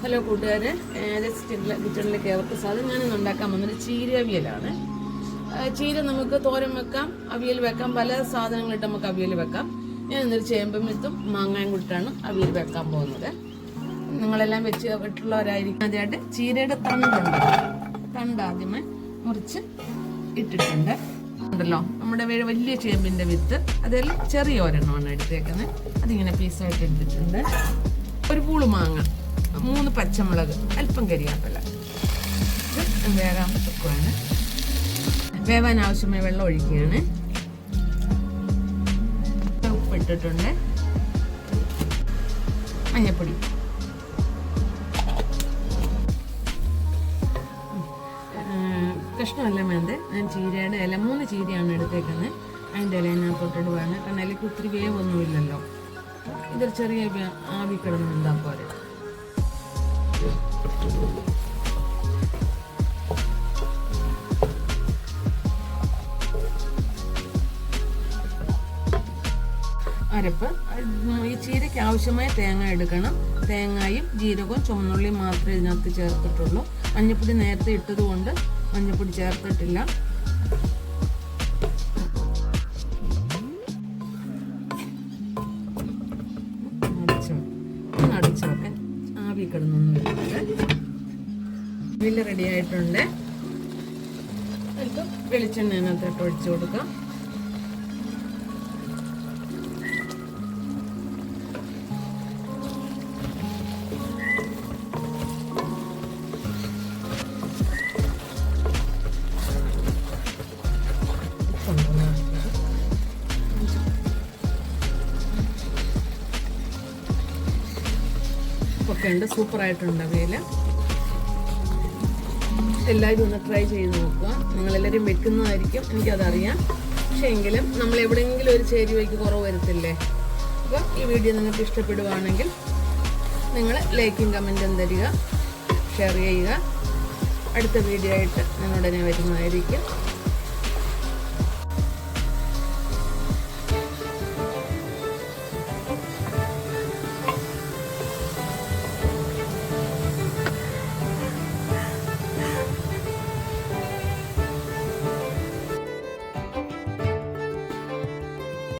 Hello കൂട്ടുകാരെ, കിച്ചണിലേക്ക് ഏവർക്ക് സാധനം ഞാനിന്ന് ഉണ്ടാക്കാൻ വന്നൊരു ചീര അവിയലാണ്. ചീര നമുക്ക് തോരൻ വെക്കാം, അവിയൽ വെക്കാം, പല സാധനങ്ങളിട്ട് നമുക്ക് അവിയൽ വെക്കാം. ഞാൻ ഇന്നൊരു ചേമ്പും വിത്തും മാങ്ങയും കൂട്ടാണ് അവിയൽ വെക്കാൻ പോകുന്നത്. നിങ്ങളെല്ലാം വെച്ചിട്ടുള്ളവരായിരിക്കും. ആദ്യമായിട്ട് ചീരയുടെ തണ്ട് ആദ്യമേ മുറിച്ച് ഇട്ടിട്ടുണ്ട് ഉണ്ടല്ലോ. നമ്മുടെ വലിയ ചേമ്പിൻ്റെ വിത്ത് അതിൽ ചെറിയ ഒരെണ്ണമാണ് എടുത്തേക്കുന്നത്. അതിങ്ങനെ പീസായിട്ട് എടുത്തിട്ടുണ്ട്. ഒരു പൂള് മാങ്ങ, 3 പച്ചമുളക്, അല്പം കരിയാപ്പില. ഇത് വേഗം വെക്കുകയാണ്. വേവാൻ ആവശ്യമായ വെള്ളം ഒഴിക്കുകയാണ്. ഉപ്പിട്ടിട്ടുണ്ട്, മഞ്ഞപ്പൊടി, കഷ്ണമെല്ലാം വേണ്ടത്. ഞാൻ ചീരയുടെ ഇല 3 ചീരയാണ് എടുത്തേക്കുന്നത്. അതിൻ്റെ ഇല ഇതിനകത്തോട്ട് വേണം, കാരണം ഇലയ്ക്ക് ഒത്തിരി വേവൊന്നുമില്ലല്ലോ. ഇതൊരു ചെറിയ ആവി കിടന്ന് എന്താ പോലെ. അരപ്പ്, ഈ ചീരയ്ക്ക് ആവശ്യമായ തേങ്ങ എടുക്കണം. തേങ്ങയും ജീരകവും ചുവന്നുള്ളിയും മാത്രമേ ഇതിനകത്ത് ചേർത്തിട്ടുള്ളൂ. മഞ്ഞപ്പൊടി നേരത്തെ ഇട്ടത് കൊണ്ട് മഞ്ഞപ്പൊടി ചേർത്തിട്ടില്ല. അടച്ചു വെക്കാൻ ആവി കിടന്നൊന്നും വരുന്നത്. വില്ല് റെഡി ആയിട്ടുണ്ട്. വെളിച്ചെണ്ണ അതിനകത്തോട്ട് ഒഴിച്ചു കൊടുക്കാം. ഒക്കെ ഉണ്ട്, സൂപ്പറായിട്ടുണ്ട് അവിയൽ. എല്ലാവരും ഒന്ന് ട്രൈ ചെയ്ത് നോക്കുക. നിങ്ങളെല്ലാവരും വെക്കുന്നതായിരിക്കും, എനിക്കതറിയാം. പക്ഷേ എങ്കിലും നമ്മൾ എവിടെയെങ്കിലും ഒരു ചേരുവയ്ക്ക് കുറവ് വരുത്തില്ലേ. അപ്പോൾ ഈ വീഡിയോ നിങ്ങൾക്ക് ഇഷ്ടപ്പെടുകയാണെങ്കിൽ നിങ്ങൾ ലൈക്കും കമൻറ്റും തരിക, ഷെയർ ചെയ്യുക. അടുത്ത വീഡിയോ ആയിട്ട് നിങ്ങളുടനെ വരുന്നതായിരിക്കും.